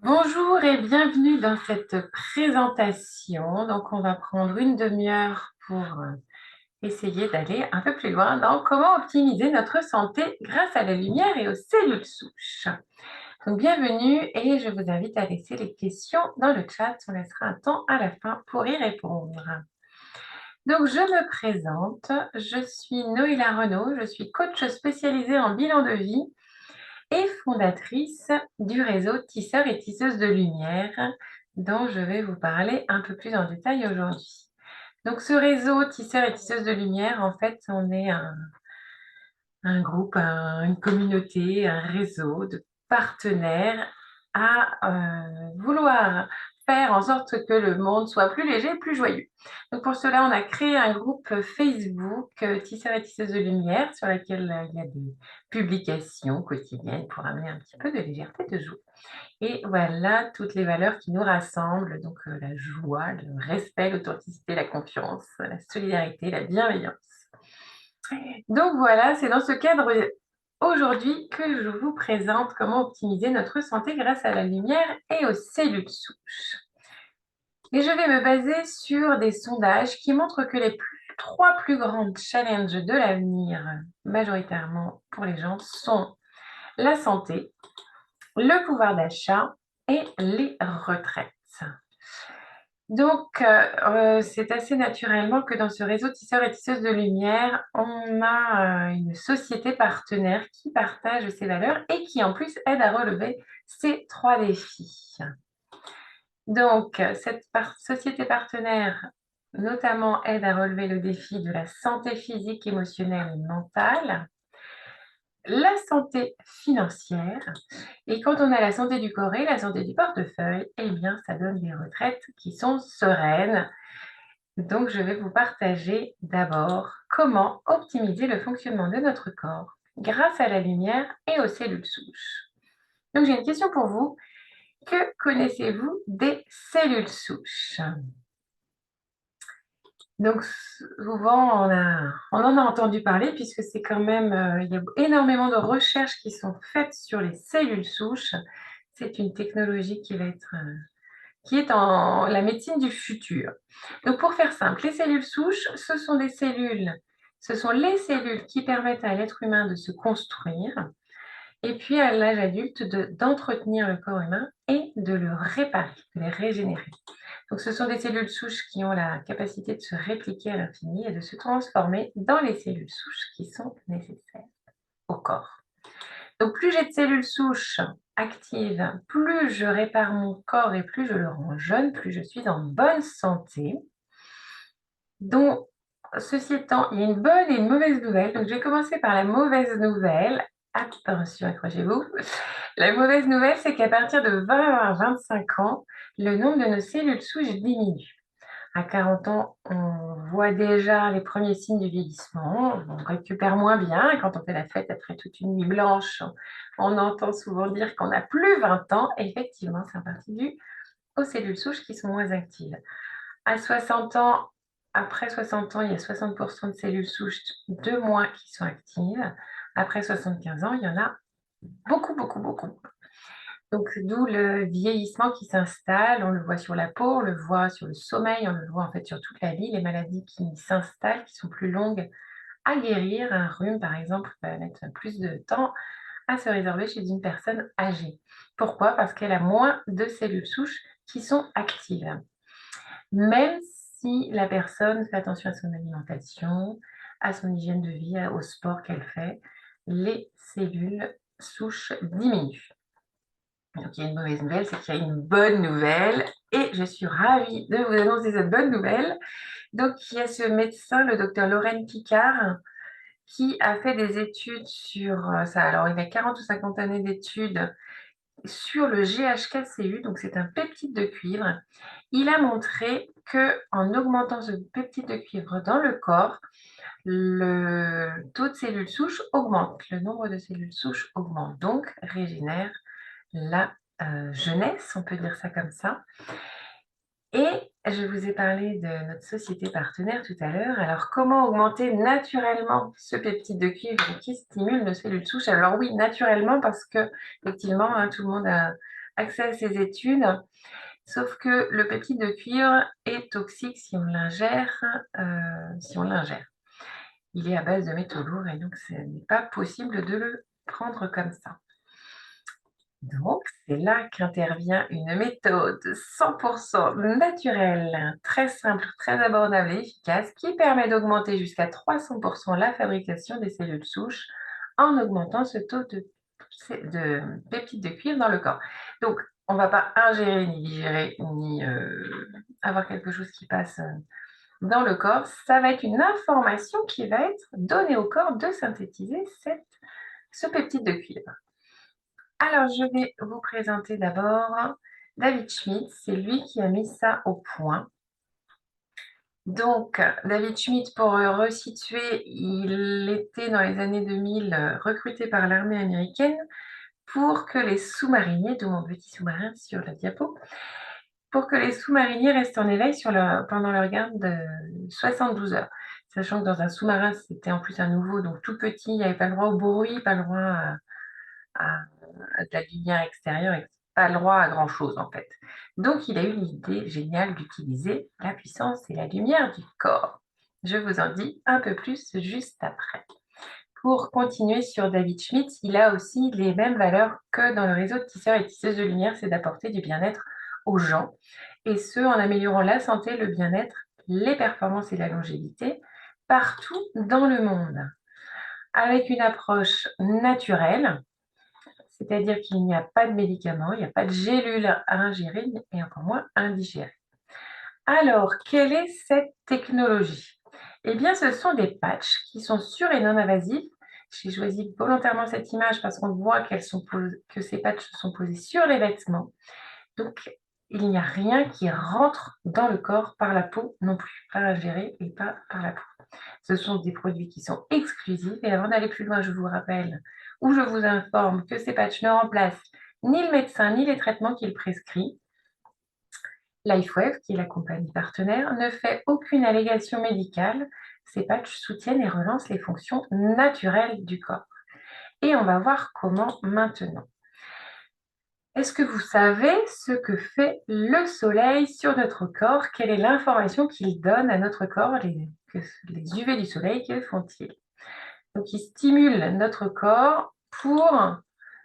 Bonjour et bienvenue dans cette présentation. Donc, on va prendre une demi-heure pour essayer d'aller un peu plus loin dans comment optimiser notre santé grâce à la lumière et aux cellules souches. Donc, bienvenue et je vous invite à laisser les questions dans le chat. On laissera un temps à la fin pour y répondre. Donc, je me présente. Je suis Noéla Renaud. Je suis coach spécialisée en bilan de vie et fondatrice du réseau Tisseurs et Tisseuses de Lumière, dont je vais vous parler un peu plus en détail aujourd'hui. Donc, ce réseau Tisseurs et Tisseuses de Lumière, en fait, on est un groupe, une communauté, un réseau de partenaires à vouloir faire en sorte que le monde soit plus léger, plus joyeux. Donc pour cela, on a créé un groupe Facebook Tisseurs et Tisseuses de Lumière sur lequel il y a des publications quotidiennes pour amener un petit peu de légèreté de joie. Et voilà toutes les valeurs qui nous rassemblent, donc la joie, le respect, l'authenticité, la confiance, la solidarité, la bienveillance. Donc voilà, c'est dans ce cadre aujourd'hui que je vous présente comment optimiser notre santé grâce à la lumière et aux cellules souches. Et je vais me baser sur des sondages qui montrent que les trois plus grands challenges de l'avenir, majoritairement pour les gens, sont la santé, le pouvoir d'achat et les retraites. Donc, c'est assez naturellement que dans ce réseau Tisseurs et Tisseuses de Lumière, on a une société partenaire qui partage ces valeurs et qui en plus aide à relever ces trois défis. Donc, cette société partenaire notamment aide à relever le défi de la santé physique, émotionnelle et mentale, la santé financière, et quand on a la santé du corps et la santé du portefeuille, eh bien, ça donne des retraites qui sont sereines. Donc, je vais vous partager d'abord comment optimiser le fonctionnement de notre corps grâce à la lumière et aux cellules souches. Donc, j'ai une question pour vous. Que connaissez-vous des cellules souches? Donc, souvent, on en a entendu parler puisque c'est quand même, il y a énormément de recherches qui sont faites sur les cellules souches. C'est une technologie qui est en la médecine du futur. Donc, pour faire simple, les cellules souches, ce sont les cellules qui permettent à l'être humain de se construire et puis à l'âge adulte d'entretenir le corps humain et de le réparer, de les régénérer. Donc, ce sont des cellules souches qui ont la capacité de se répliquer à l'infini et de se transformer dans les cellules souches qui sont nécessaires au corps. Donc, plus j'ai de cellules souches actives, plus je répare mon corps et plus je le rends jeune, plus je suis en bonne santé. Donc, ceci étant, il y a une bonne et une mauvaise nouvelle. Donc, je vais commencer par la mauvaise nouvelle. Attention, accrochez-vous. La mauvaise nouvelle, c'est qu'à partir de 20 à 25 ans, le nombre de nos cellules souches diminue. À 40 ans, on voit déjà les premiers signes du vieillissement. On récupère moins bien. Quand on fait la fête après toute une nuit blanche, on entend souvent dire qu'on n'a plus 20 ans. Et effectivement, c'est en partie dû aux cellules souches qui sont moins actives. À 60 ans, après 60 ans, il y a 60% de cellules souches de moins qui sont actives. Après 75 ans, il y en a beaucoup, beaucoup, beaucoup. Donc, d'où le vieillissement qui s'installe. On le voit sur la peau, on le voit sur le sommeil, on le voit en fait sur toute la vie. Les maladies qui s'installent, qui sont plus longues à guérir. Un rhume, par exemple, va mettre plus de temps à se résorber chez une personne âgée. Pourquoi? Parce qu'elle a moins de cellules souches qui sont actives. Même si la personne fait attention à son alimentation, à son hygiène de vie, au sport qu'elle fait, les cellules souches diminuent. Donc, il y a une mauvaise nouvelle, c'est qu'il y a une bonne nouvelle et je suis ravie de vous annoncer cette bonne nouvelle. Donc, il y a ce médecin, le docteur Lorraine Picard, qui a fait des études sur ça. Alors, il a 40 ou 50 années d'études sur le GHK-Cu, donc c'est un peptide de cuivre. Il a montré que en augmentant ce peptide de cuivre dans le corps, le taux de cellules souches augmente, le nombre de cellules souches augmente, donc régénère la jeunesse, on peut dire ça comme ça. Et je vous ai parlé de notre société partenaire tout à l'heure. Alors, comment augmenter naturellement ce peptide de cuivre qui stimule nos cellules souches? Alors oui, naturellement, parce que effectivement, tout le monde a accès à ces études, sauf que le peptide de cuivre est toxique si on l'ingère. Il est à base de métaux lourds et donc ce n'est pas possible de le prendre comme ça. Donc, c'est là qu'intervient une méthode 100% naturelle, très simple, très abordable et efficace, qui permet d'augmenter jusqu'à 300% la fabrication des cellules souches en augmentant ce taux de peptides de cuivre dans le corps. Donc, on ne va pas ingérer, ni digérer, ni avoir quelque chose qui passe dans le corps. Ça va être une information qui va être donnée au corps de synthétiser ce peptide de cuivre. Alors, je vais vous présenter d'abord David Schmidt. C'est lui qui a mis ça au point. Donc, David Schmidt, pour resituer, il était dans les années 2000 recruté par l'armée américaine pour que les sous-mariniers, d'où mon petit sous-marin sur la diapo, pour que les sous-mariniers restent en éveil pendant leur garde de 72 heures. Sachant que dans un sous-marin, c'était en plus un nouveau, donc tout petit, il n'y avait pas le droit au bruit, pas le droit à de la lumière extérieure, et pas le droit à grand-chose en fait. Donc il a eu l'idée géniale d'utiliser la puissance et la lumière du corps. Je vous en dis un peu plus juste après. Pour continuer sur David Schmidt, il a aussi les mêmes valeurs que dans le réseau de tisseurs et tisseuses de lumière, c'est d'apporter du bien-être aux gens, et ce en améliorant la santé, le bien-être, les performances et la longévité partout dans le monde, avec une approche naturelle, c'est-à-dire qu'il n'y a pas de médicaments, il n'y a pas de gélules à ingérer et encore moins à indigérer. Alors, quelle est cette technologie? Eh bien, ce sont des patchs qui sont sûrs et non invasifs. J'ai choisi volontairement cette image parce qu'on voit que ces patchs sont posés sur les vêtements. Donc, il n'y a rien qui rentre dans le corps par la peau non plus, pas ingéré et pas par la peau. Ce sont des produits qui sont exclusifs. Et avant d'aller plus loin, je vous rappelle ou je vous informe que ces patchs ne remplacent ni le médecin ni les traitements qu'il prescrit. LifeWave, qui est la compagnie partenaire, ne fait aucune allégation médicale. Ces patchs soutiennent et relancent les fonctions naturelles du corps. Et on va voir comment maintenant. Est-ce que vous savez ce que fait le soleil sur notre corps? Quelle est l'information qu'il donne à notre corps? Les UV du soleil, que font-ils? Donc, ils stimulent notre corps pour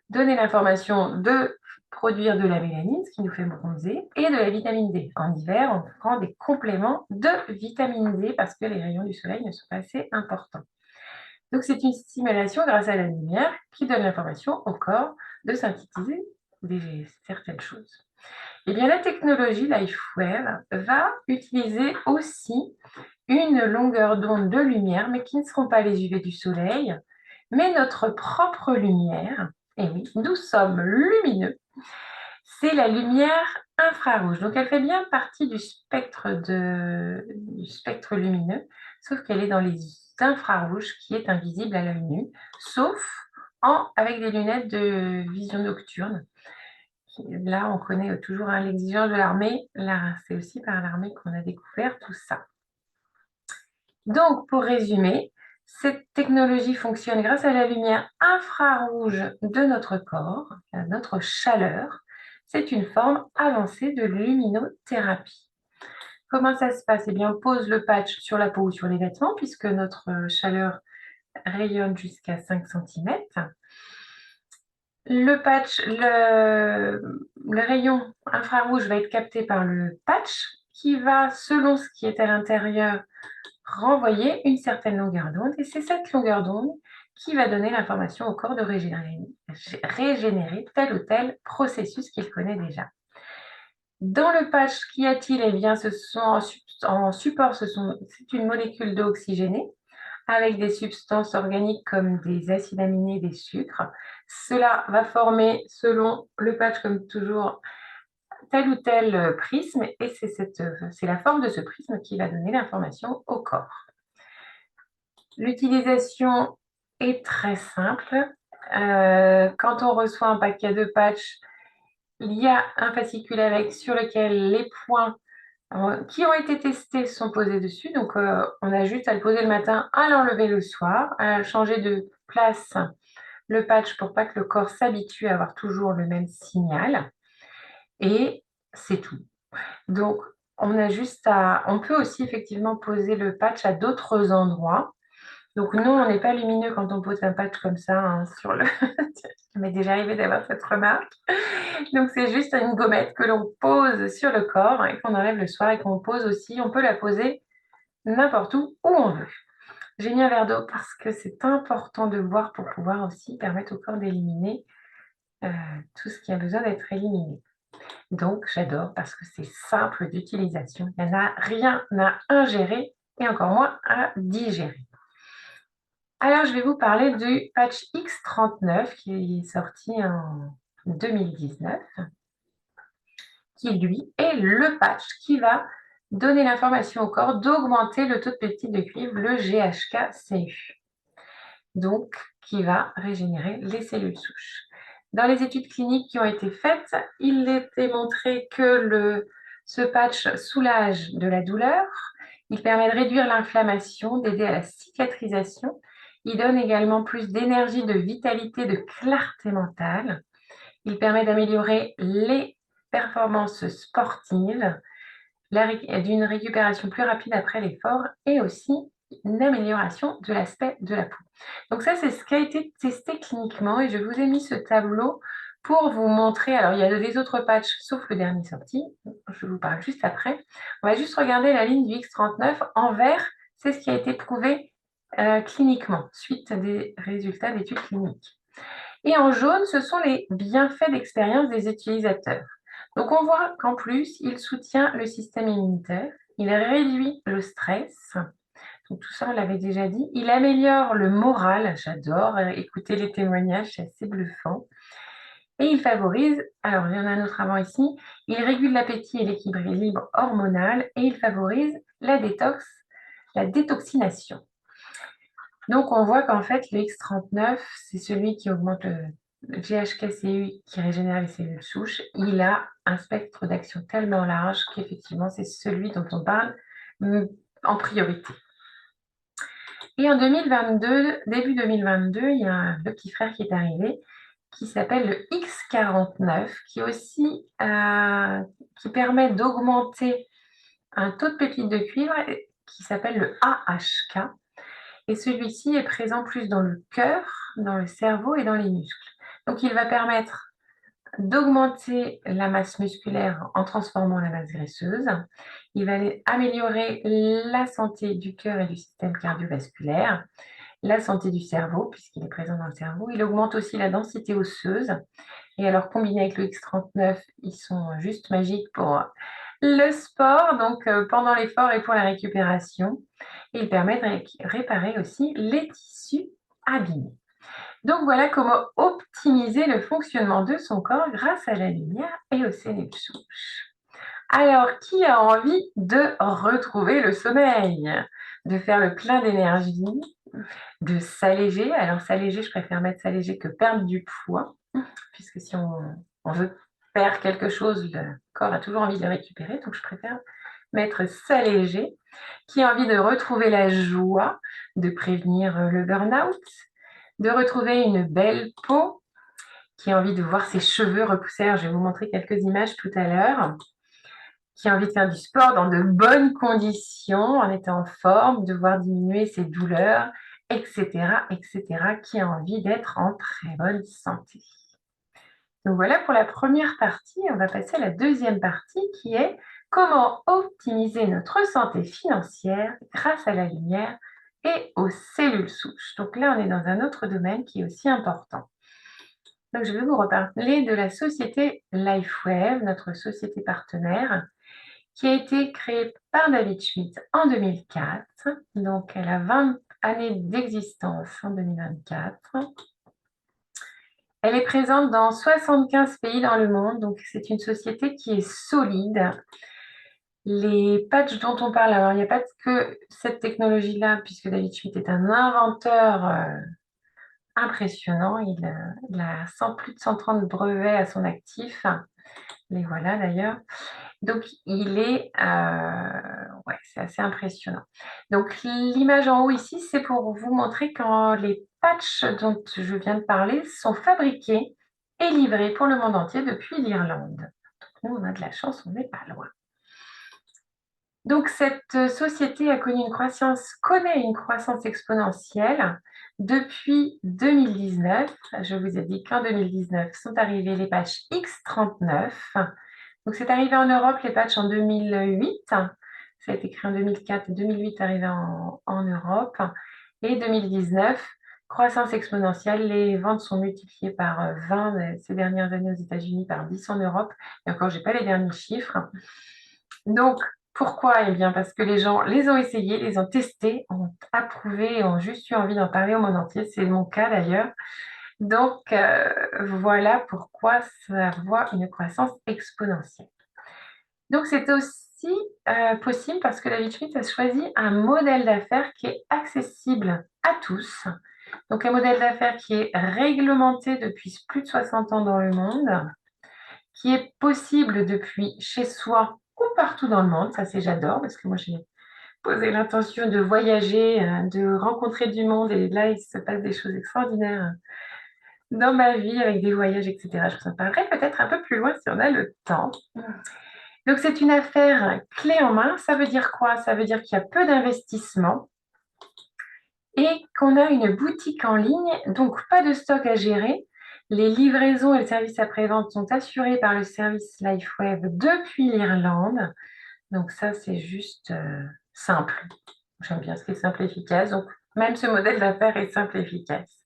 donner l'information de produire de la mélanine, ce qui nous fait bronzer, et de la vitamine D. En hiver, on prend des compléments de vitamine D parce que les rayons du soleil ne sont pas assez importants. Donc, c'est une stimulation grâce à la lumière qui donne l'information au corps de synthétiser certaines choses. Eh bien, la technologie LifeWave va utiliser aussi une longueur d'onde de lumière, mais qui ne seront pas les UV du soleil, mais notre propre lumière. Et oui, nous sommes lumineux. C'est la lumière infrarouge. Donc, elle fait bien partie du spectre lumineux, sauf qu'elle est dans les infrarouges, qui est invisible à l'œil nu, sauf avec des lunettes de vision nocturne. Là, on connaît toujours l'exigence de l'armée. Là, c'est aussi par l'armée qu'on a découvert tout ça. Donc, pour résumer, cette technologie fonctionne grâce à la lumière infrarouge de notre corps, à notre chaleur. C'est une forme avancée de luminothérapie. Comment ça se passe? Eh bien, on pose le patch sur la peau ou sur les vêtements, puisque notre chaleur rayonne jusqu'à 5 cm. Le patch, le rayon infrarouge va être capté par le patch qui va, selon ce qui est à l'intérieur, renvoyer une certaine longueur d'onde. Et c'est cette longueur d'onde qui va donner l'information au corps de régénérer tel ou tel processus qu'il connaît déjà. Dans le patch, qu'y a-t-il? Eh bien, en support, c'est une molécule d'eau oxygénée avec des substances organiques comme des acides aminés, des sucres. Cela va former, selon le patch, comme toujours, tel ou tel prisme, et c'est la forme de ce prisme qui va donner l'information au corps. L'utilisation est très simple. Quand on reçoit un paquet de patchs, il y a un fascicule avec sur lequel les points qui ont été testés sont posés dessus. Donc, on a juste à le poser le matin, à l'enlever le soir, à changer de place le patch pour pas que le corps s'habitue à avoir toujours le même signal. et c'est tout. Donc, on peut aussi effectivement poser le patch à d'autres endroits. Donc, non, on n'est pas lumineux quand on pose un patch comme ça, hein, sur le... Ça m'est déjà arrivé d'avoir cette remarque. Donc, c'est juste une gommette que l'on pose sur le corps et qu'on enlève le soir et qu'on pose aussi. On peut la poser n'importe où on veut. J'ai mis un verre d'eau parce que c'est important de boire pour pouvoir aussi permettre au corps d'éliminer tout ce qui a besoin d'être éliminé. Donc, j'adore parce que c'est simple d'utilisation. Il n'y en a rien à ingérer et encore moins à digérer. Alors, je vais vous parler du patch X39 qui est sorti en 2019, qui lui est le patch qui va donner l'information au corps d'augmenter le taux de peptide de cuivre, le GHK-CU, donc qui va régénérer les cellules souches. Dans les études cliniques qui ont été faites, il était montré que ce patch soulage de la douleur, il permet de réduire l'inflammation, d'aider à la cicatrisation. Il donne également plus d'énergie, de vitalité, de clarté mentale. Il permet d'améliorer les performances sportives, d'une récupération plus rapide après l'effort et aussi une amélioration de l'aspect de la peau. Donc ça, c'est ce qui a été testé cliniquement et je vous ai mis ce tableau pour vous montrer. Alors, il y a des autres patchs, sauf le dernier sorti. Je vous parle juste après. On va juste regarder la ligne du X39. En vert, c'est ce qui a été prouvé cliniquement, suite à des résultats d'études cliniques. Et en jaune, ce sont les bienfaits d'expérience des utilisateurs. Donc, on voit qu'en plus, il soutient le système immunitaire, il réduit le stress, donc tout ça, on l'avait déjà dit. Il améliore le moral, j'adore écouter les témoignages, c'est assez bluffant. Et il favorise, alors il y en a un autre avant ici, il régule l'appétit et l'équilibre hormonal et il favorise la détoxination. Donc on voit qu'en fait le X39, c'est celui qui augmente le GHK-CU qui régénère les cellules souches. Il a un spectre d'action tellement large qu'effectivement c'est celui dont on parle en priorité. Et en 2022, début 2022, il y a le petit frère qui est arrivé, qui s'appelle le X49, qui permet d'augmenter un taux de peptide de cuivre qui s'appelle le AHK. Et celui-ci est présent plus dans le cœur, dans le cerveau et dans les muscles. Donc, il va permettre d'augmenter la masse musculaire en transformant la masse graisseuse. Il va améliorer la santé du cœur et du système cardiovasculaire, la santé du cerveau, puisqu'il est présent dans le cerveau. Il augmente aussi la densité osseuse. Et alors, combiné avec le X39, ils sont juste magiques pour le sport, donc pendant l'effort et pour la récupération. Et il permet de réparer aussi les tissus abîmés. Donc voilà comment optimiser le fonctionnement de son corps grâce à la lumière et aux cellules souches. Alors, qui a envie de retrouver le sommeil, de faire le plein d'énergie, de s'alléger? Alors, s'alléger, je préfère mettre s'alléger que perdre du poids, puisque si on veut faire quelque chose, le corps a toujours envie de récupérer, donc je préfère mettre s'alléger. Qui a envie de retrouver la joie, de prévenir le burn-out, de retrouver une belle peau, qui a envie de voir ses cheveux repousser. Alors, je vais vous montrer quelques images tout à l'heure. Qui a envie de faire du sport dans de bonnes conditions, en étant en forme, de voir diminuer ses douleurs, etc., etc., qui a envie d'être en très bonne santé. Donc voilà pour la première partie. On va passer à la deuxième partie qui est comment optimiser notre santé financière grâce à la lumière et aux cellules souches. Donc là, on est dans un autre domaine qui est aussi important. Donc, je vais vous reparler de la société LifeWave, notre société partenaire, qui a été créée par David Schmidt en 2004. Donc, elle a 20 années d'existence en 2024. Elle est présente dans 75 pays dans le monde, donc c'est une société qui est solide. Les patchs dont on parle, alors il n'y a pas que cette technologie-là, puisque David Schmidt est un inventeur impressionnant. Il a plus de 130 brevets à son actif. Les voilà d'ailleurs. Donc, c'est assez impressionnant. Donc, l'image en haut ici, c'est pour vous montrer quand les patchs dont je viens de parler sont fabriqués et livrés pour le monde entier depuis l'Irlande. Nous, on a de la chance, on n'est pas loin. Donc, cette société a connu connaît une croissance exponentielle depuis 2019. Je vous ai dit qu'en 2019 sont arrivés les patchs X39. Donc, c'est arrivé en Europe, les patchs en 2008. Ça a été créé en 2004 et 2008 arrivé en Europe. Et 2019, croissance exponentielle, les ventes sont multipliées par 20 ces dernières années aux États-Unis, par 10 en Europe. Et encore, je n'ai pas les derniers chiffres. Donc, pourquoi? Eh bien, parce que les gens les ont essayés, les ont testés, ont approuvé, ont juste eu envie d'en parler au monde entier. C'est mon cas d'ailleurs. Donc, voilà pourquoi ça voit une croissance exponentielle. Donc, c'est aussi possible parce que David Schmidt a choisi un modèle d'affaires qui est accessible à tous. Donc, un modèle d'affaires qui est réglementé depuis plus de 60 ans dans le monde, qui est possible depuis chez soi ou partout dans le monde. Ça, c'est j'adore parce que moi, j'ai posé l'intention de voyager, de rencontrer du monde et là, il se passe des choses extraordinaires dans ma vie avec des voyages, etc. Je vous en parlerai peut-être un peu plus loin si on a le temps. Donc, c'est une affaire clé en main. Ça veut dire quoi? Ça veut dire qu'il y a peu d'investissement et qu'on a une boutique en ligne, donc pas de stock à gérer. Les livraisons et le service après-vente sont assurés par le service LifeWave depuis l'Irlande. Donc ça, c'est juste simple. J'aime bien ce qui est simple et efficace. Donc, même ce modèle d'affaires est simple et efficace.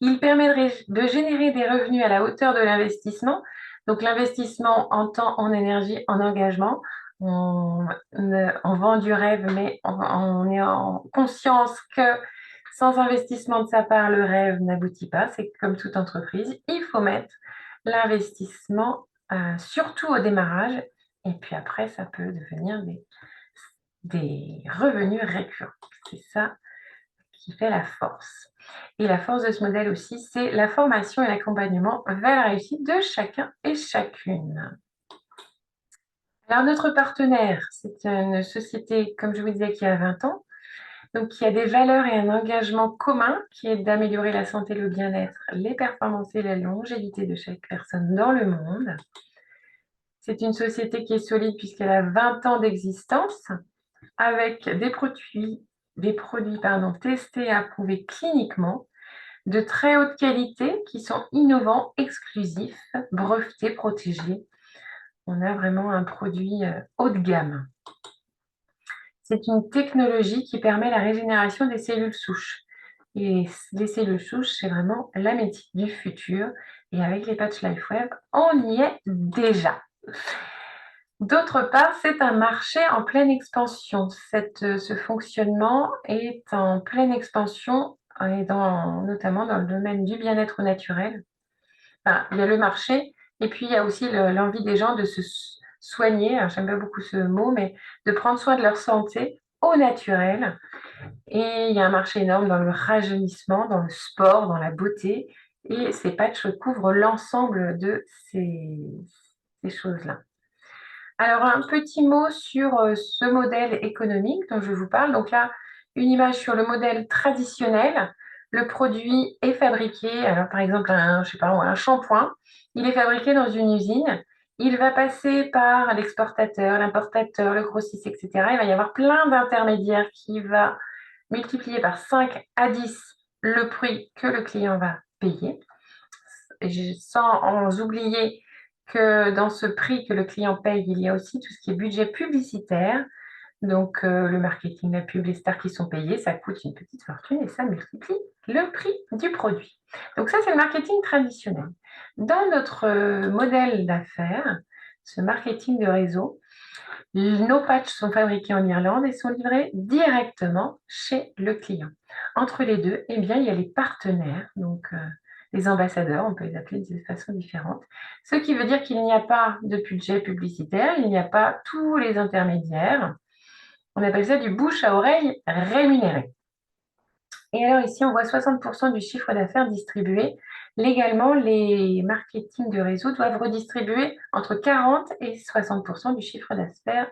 Il permet de générer des revenus à la hauteur de l'investissement. Donc, l'investissement en temps, en énergie, en engagement. On vend du rêve, mais on est en conscience que sans investissement de sa part, le rêve n'aboutit pas. C'est comme toute entreprise. Il faut mettre l'investissement, surtout au démarrage. Et puis après, ça peut devenir des revenus récurrents. C'est ça qui fait la force. Et la force de ce modèle aussi, c'est la formation et l'accompagnement vers la réussite de chacun et chacune. Alors, notre partenaire, c'est une société, comme je vous disais, qui a 20 ans, donc qui a des valeurs et un engagement commun qui est d'améliorer la santé, le bien-être, les performances et la longévité de chaque personne dans le monde. C'est une société qui est solide puisqu'elle a 20 ans d'existence avec des produits testés et approuvés cliniquement, de très haute qualité, qui sont innovants, exclusifs, brevetés, protégés. On a vraiment un produit haut de gamme. C'est une technologie qui permet la régénération des cellules souches. Et les cellules souches, c'est vraiment la médecine du futur. Et avec les patchs LifeWave, on y est déjà. D'autre part, c'est un marché en pleine expansion. Ce fonctionnement est en pleine expansion et notamment dans le domaine du bien-être naturel. Enfin, il y a le marché et puis il y a aussi l'envie des gens de se soigner. Alors, j'aime pas beaucoup ce mot, mais de prendre soin de leur santé au naturel. Et il y a un marché énorme dans le rajeunissement, dans le sport, dans la beauté. Et ces patchs couvrent l'ensemble de ces choses-là. Alors, un petit mot sur ce modèle économique dont je vous parle. Donc là, une image sur le modèle traditionnel. Le produit est fabriqué, alors par exemple, je sais pas, un shampoing, il est fabriqué dans une usine. Il va passer par l'exportateur, l'importateur, le grossiste, etc. Il va y avoir plein d'intermédiaires qui va multiplier par 5 à 10 le prix que le client va payer. Sans oublier que dans ce prix que le client paye, il y a aussi tout ce qui est budget publicitaire. Donc, le marketing, la pub, les stars qui sont payées, ça coûte une petite fortune et ça multiplie le prix du produit. Donc ça, c'est le marketing traditionnel. Dans notre modèle d'affaires, ce marketing de réseau, nos patchs sont fabriqués en Irlande et sont livrés directement chez le client. Entre les deux, eh bien, il y a les partenaires, donc les ambassadeurs, on peut les appeler de façon différente, ce qui veut dire qu'il n'y a pas de budget publicitaire, il n'y a pas tous les intermédiaires. On appelle ça du bouche à oreille rémunéré. Et alors ici, on voit 60% du chiffre d'affaires distribué. Légalement, les marketing de réseau doivent redistribuer entre 40 et 60% du chiffre d'affaires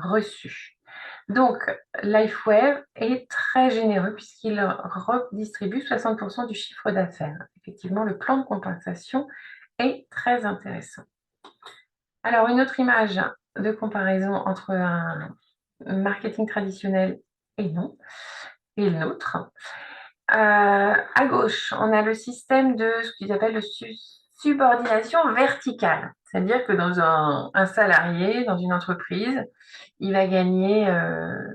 reçu. Donc, LifeWave est très généreux puisqu'il redistribue 60% du chiffre d'affaires. Effectivement, le plan de compensation est très intéressant. Alors, une autre image de comparaison entre un marketing traditionnel et non, et le nôtre. À gauche, on a le système de ce qu'ils appellent le subordination verticale. C'est-à-dire que dans un salarié, dans une entreprise, il va gagner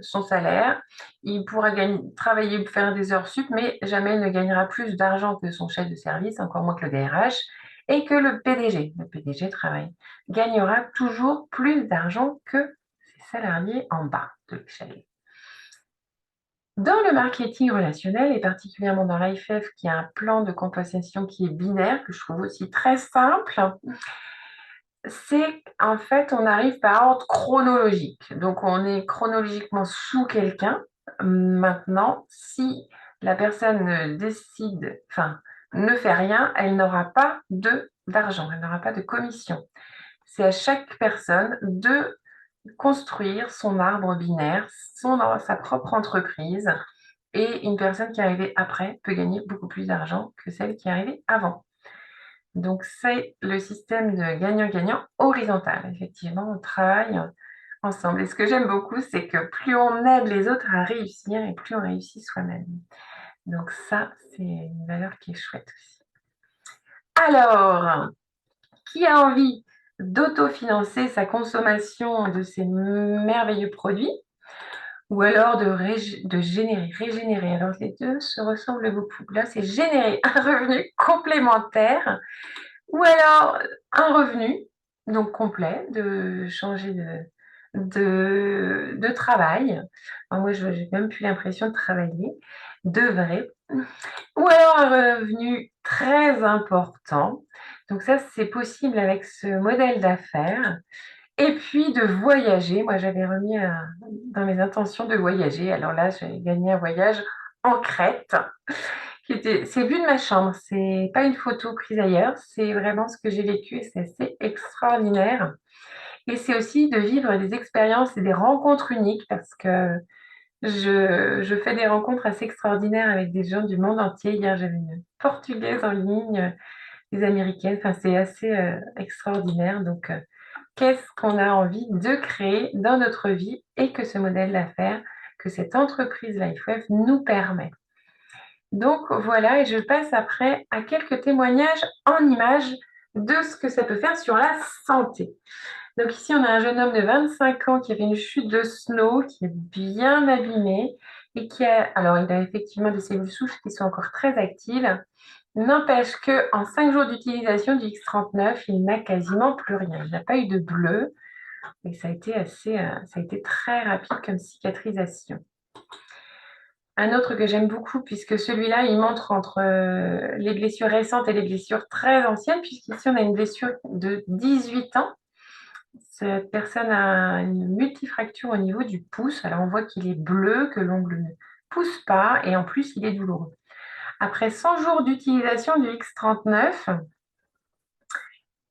son salaire, il pourra travailler, faire des heures sup, mais jamais il ne gagnera plus d'argent que son chef de service, encore moins que le DRH, et que le PDG. Le PDG gagnera toujours plus d'argent que ses salariés en bas de l'échelle. Dans le marketing relationnel, et particulièrement dans l'IFF, qui a un plan de compensation qui est binaire, que je trouve aussi très simple, c'est en fait, on arrive par ordre chronologique. Donc, on est chronologiquement sous quelqu'un. Maintenant, si la personne décide, enfin, ne fait rien, elle n'aura pas d'argent, elle n'aura pas de commission. C'est à chaque personne de construire son arbre binaire, sa propre entreprise. Et une personne qui est arrivée après peut gagner beaucoup plus d'argent que celle qui est arrivée avant. Donc, c'est le système de gagnant-gagnant horizontal. Effectivement, on travaille ensemble. Et ce que j'aime beaucoup, c'est que plus on aide les autres à réussir et plus on réussit soi-même. Donc ça, c'est une valeur qui est chouette aussi. Alors, qui a envie d'autofinancer sa consommation de ces merveilleux produits ou alors de régénérer. Alors, les deux se ressemblent beaucoup. Là, c'est générer un revenu complémentaire ou alors un revenu, donc complet, de changer de travail. Alors, moi, je n'ai même plus l'impression de travailler, de vrai. Ou alors un revenu très important. Donc ça, c'est possible avec ce modèle d'affaires. Et puis de voyager. Moi, j'avais remis dans mes intentions de voyager. Alors là, j'ai gagné un voyage en Crète. C'est vu de ma chambre. C'est pas une photo prise ailleurs. C'est vraiment ce que j'ai vécu et c'est assez extraordinaire. Et c'est aussi de vivre des expériences et des rencontres uniques parce que je fais des rencontres assez extraordinaires avec des gens du monde entier. Hier, j'avais une Portugaise en ligne, des Américaines. Enfin, c'est assez extraordinaire. Donc, qu'est-ce qu'on a envie de créer dans notre vie et que ce modèle d'affaires, que cette entreprise LifeWave nous permet. Donc voilà, et je passe après à quelques témoignages en images de ce que ça peut faire sur la santé. Donc ici, on a un jeune homme de 25 ans qui avait une chute de snow, qui est bien abîmé et alors il a effectivement des cellules souches qui sont encore très actives. N'empêche qu'en 5 jours d'utilisation du X39, il n'a quasiment plus rien. Il n'a pas eu de bleu et ça a été très rapide comme cicatrisation. Un autre que j'aime beaucoup, puisque celui-là, il montre entre les blessures récentes et les blessures très anciennes, puisqu'ici, on a une blessure de 18 ans. Cette personne a une multifracture au niveau du pouce. Alors, on voit qu'il est bleu, que l'ongle ne pousse pas, et en plus, il est douloureux. Après 100 jours d'utilisation du X39,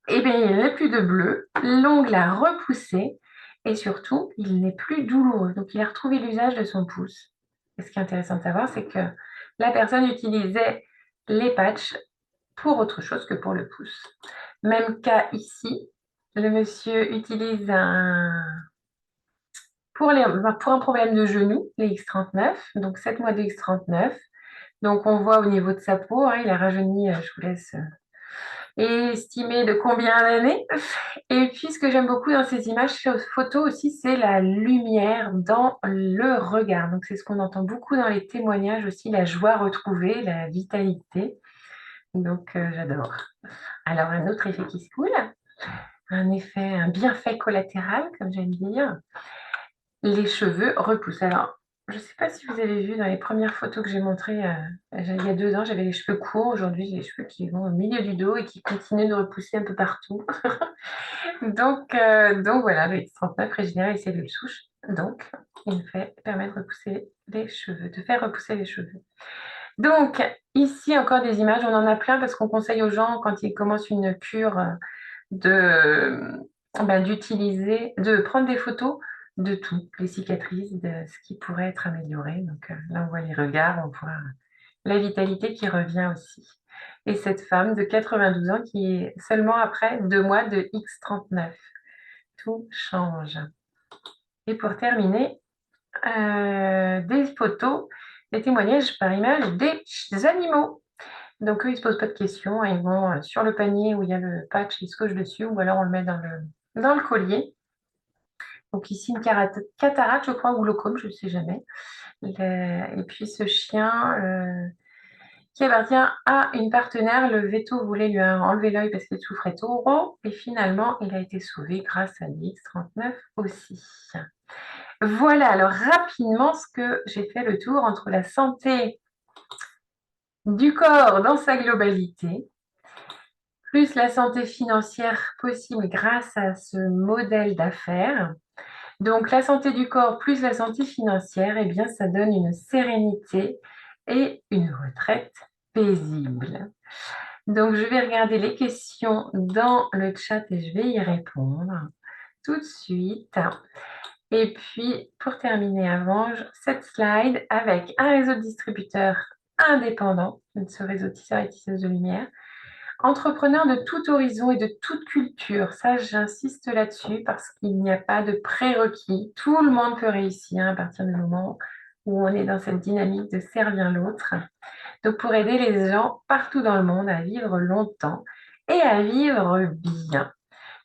eh bien, il n'est plus de bleu, l'ongle a repoussé, et surtout, il n'est plus douloureux. Donc, il a retrouvé l'usage de son pouce. Et ce qui est intéressant de savoir, c'est que la personne utilisait les patchs pour autre chose que pour le pouce. Même cas ici, le monsieur utilise pour un problème de genou, les X39, donc 7 mois de X39. Donc on voit au niveau de sa peau, hein, il a rajeuni, je vous laisse estimer de combien d'années. Et puis ce que j'aime beaucoup dans ces images, ces photos aussi, c'est la lumière dans le regard. Donc c'est ce qu'on entend beaucoup dans les témoignages aussi, la joie retrouvée, la vitalité. Donc j'adore. Alors un autre effet qui se coule, un bienfait collatéral, comme j'aime dire. Les cheveux repoussent. Alors, je ne sais pas si vous avez vu dans les premières photos que j'ai montrées il y a 2 ans, j'avais les cheveux courts. Aujourd'hui, j'ai les cheveux qui vont au milieu du dos et qui continuent de repousser un peu partout. Donc voilà, le X39 régénère les cellules souches. Donc, permet de repousser les cheveux, de faire repousser les cheveux. Donc, ici, encore des images. On en a plein parce qu'on conseille aux gens, quand ils commencent une cure, de prendre des photos de tout, les cicatrices, de ce qui pourrait être amélioré. Donc là, on voit les regards, on voit la vitalité qui revient aussi. Et cette femme de 92 ans qui est seulement après 2 mois de X39. tout change. Et pour terminer, des photos, des témoignages par image des animaux. Donc eux, ils ne se posent pas de questions, hein, ils vont sur le panier où il y a le patch, ils se cochent dessus, ou alors on le met dans le collier. Donc ici, une cataracte, je crois, ou glaucome, je ne sais jamais. Et puis ce chien qui appartient à une partenaire, le veto voulait lui enlever l'œil parce qu'il souffrait trop, et finalement, il a été sauvé grâce à l'X39 aussi. Voilà, alors rapidement, ce que j'ai fait le tour entre la santé du corps dans sa globalité, plus la santé financière possible grâce à ce modèle d'affaires. Donc, la santé du corps plus la santé financière, eh bien, ça donne une sérénité et une retraite paisible. Donc, je vais regarder les questions dans le chat et je vais y répondre tout de suite. Et puis, pour terminer avant, cette slide avec un réseau de distributeurs indépendant, ce réseau tisseur et tisseuse de lumière, entrepreneurs de tout horizon et de toute culture. Ça, j'insiste là-dessus parce qu'il n'y a pas de prérequis. Tout le monde peut réussir à partir du moment où on est dans cette dynamique de servir l'autre. Donc, pour aider les gens partout dans le monde à vivre longtemps et à vivre bien.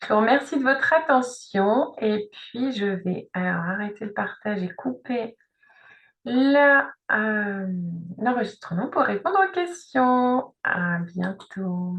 Je vous remercie de votre attention et puis je vais alors arrêter le partage et couper l'enregistrement pour répondre aux questions. À bientôt.